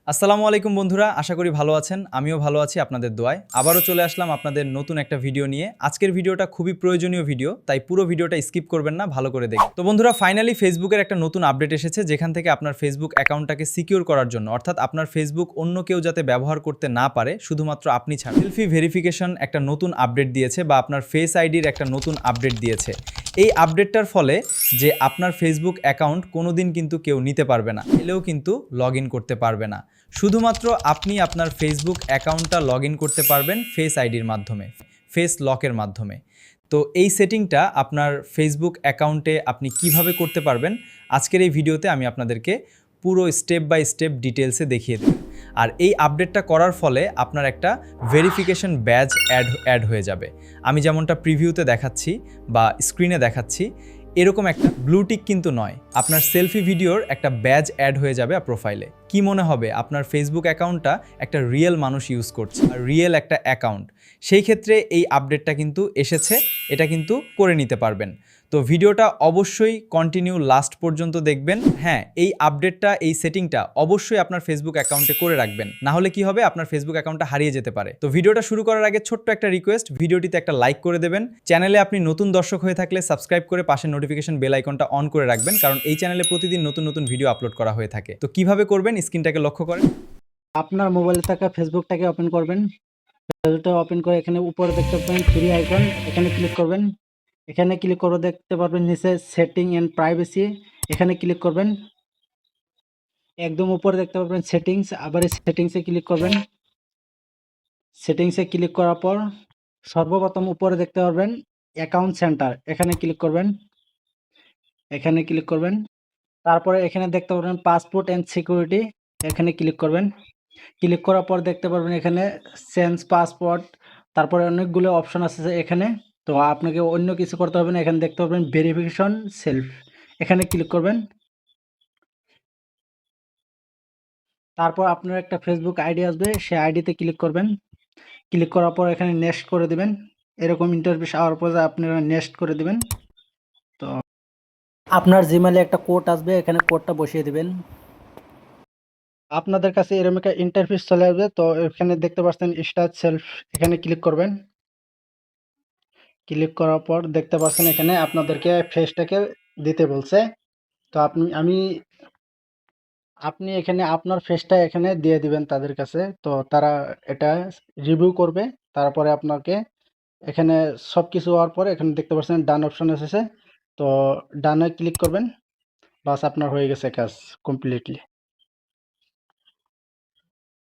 আসসালামু আলাইকুম বন্ধুরা, আশা করি ভালো আছেন। আমিও ভালো আছি আপনাদের দোয়ায়। আবারও চলে আসলাম আপনাদের নতুন একটা ভিডিও নিয়ে। আজকের ভিডিওটা খুবই প্রয়োজনীয় ভিডিও, তাই পুরো ভিডিওটা স্কিপ করবেন না, ভালো করে দেখুন। তো বন্ধুরা, ফাইনালি ফেসবুকের একটা নতুন আপডেট এসেছে, যেখান থেকে আপনার ফেসবুক অ্যাকাউন্টটাকে সিকিউর করার জন্য, অর্থাৎ আপনার ফেসবুক অন্য কেউ যাতে ব্যবহার করতে না পারে, শুধুমাত্র আপনি ছাড়া সেলফি ভেরিফিকেশন একটা নতুন আপডেট দিয়েছে, বা আপনার ফেস আইডির একটা নতুন আপডেট দিয়েছে। এই আপডেটটার ফলে যে আপনার ফেসবুক অ্যাকাউন্ট কোনোদিন কিন্তু কেউ নিতে পারবে না, এলেও কিন্তু লগ ইন করতে পারবে না। শুধুমাত্র আপনি আপনার ফেসবুক অ্যাকাউন্টটা লগ ইন করতে পারবেন ফেস আইডির মাধ্যমে, ফেস লকের মাধ্যমে। তো এই সেটিংটা আপনার ফেসবুক অ্যাকাউন্টে আপনি কিভাবে করতে পারবেন, আজকের এই ভিডিওতে আমি আপনাদেরকে পুরো স্টেপ বাই স্টেপ ডিটেলসে দেখিয়ে দেব। আর এই আপডেটটা করার ফলে আপনার একটা ভেরিফিকেশন ব্যাজ অ্যাড হয়ে যাবে। আমি যেমনটা প্রিভিউতে দেখাচ্ছি বা স্ক্রিনে দেখাচ্ছি, এরকম একটা ব্লু টিক কিন্তু নয়, আপনার সেলফি ভিডিওর একটা ব্যাজ অ্যাড হয়ে যাবে প্রোফাইলে। কি মনে হবে আপনার ফেসবুক অ্যাকাউন্টটা একটা রিয়েল মানুষ ইউজ করছে, আর রিয়েল একটা অ্যাকাউন্ট। সেই ক্ষেত্রে এই আপডেটটা কিন্তু এসেছে, এটা কিন্তু করে নিতে পারবেন। তো ভিডিওটা অবশ্যই কন্টিনিউ লাস্ট পর্যন্ত দেখবেন। হ্যাঁ, এই আপডেটটা, এই সেটিংটা অবশ্যই আপনার ফেসবুক অ্যাকাউন্টে করে রাখবেন, না হলে কি হবে, আপনার ফেসবুক অ্যাকাউন্টটা হারিয়ে যেতে পারে। তো ভিডিওটা শুরু করার আগে ছোট্ট একটা রিকোয়েস্ট, ভিডিওটিতে একটা লাইক করে দেবেন। চ্যানেলে আপনি নতুন দর্শক হয়ে থাকলে সাবস্ক্রাইব করে পাশের নোটিফিকেশন বেল আইকনটা অন করে রাখবেন, কারণ এই চ্যানেলে প্রতিদিন নতুন নতুন ভিডিও আপলোড করা হয়ে থাকে। তো কিভাবে করবেন, স্ক্রিনটাকে লক্ষ্য করেন। আপনার মোবাইলে থাকা ফেসবুকটাকে ওপেন করবেন। ফেসবুকটা ওপেন করে এখানে উপরে দেখতে পাবেন থ্রি আইকন, এখানে ক্লিক করবেন। এখানে ক্লিক করে দেখতে পারবেন নিচে সেটিং এন্ড প্রাইভেসি, এখানে ক্লিক করবেন। একদম উপরে দেখতে পাবেন সেটিংস, আবার এই সেটিংসে ক্লিক করবেন। সেটিংসে ক্লিক করার পর সর্বপ্রথম উপরে দেখতে পারবেন অ্যাকাউন্ট সেন্টার, এখানে ক্লিক করবেন। এখানে ক্লিক করবেন, তারপরে এখানে দেখতে পারবেন পাসপোর্ট এন্ড সিকিউরিটি, এখানে ক্লিক করবেন। ক্লিক করার পর দেখতে পারবেন এখানে চেঞ্জ পাসপোর্ট, তারপরে অনেকগুলো অপশন আছে এখানে। তো আপনাকে অন্য কিছু করতে হবে না, এখানে দেখতে পাবেন ভেরিফিকেশন সেলফ, এখানে ক্লিক করবেন। তারপর আপনার একটা ফেসবুক আইডি আসবে, সেই আইডিতে ক্লিক করবেন। ক্লিক করার পর এখানে নেক্সট করে দিবেন। এরকম ইন্টারফেস আওয়ার পর আপনারা নেক্সট করে দিবেন। তো আপনার জিমেলে একটা কোড আসবে, এখানে কোডটা বসিয়ে দিবেন। আপনাদের কাছে এরকম একটা ইন্টারফেস চলে আসবে। তো এখানে দেখতে পাচ্ছেন স্টার্ট সেলফ, এখানে ক্লিক করবেন। ক্লিক করার পর দেখতে পাচ্ছেন এখানে আপনাদেরকে ফেসটাকে দিতে বলছে। তো আপনি এখানে আপনার ফেসটা এখানে দিয়ে দিবেন তাদের কাছে। তো তারা এটা রিভিউ করবে, তারপরে আপনাকে এখানে সবকিছু হওয়ার পরে এখানে দেখতে পাচ্ছেন ডান অপশন এসেছে। তো ডানে ক্লিক করবেন, বাস আপনার হয়ে গেছে কাজ কমপ্লিটলি।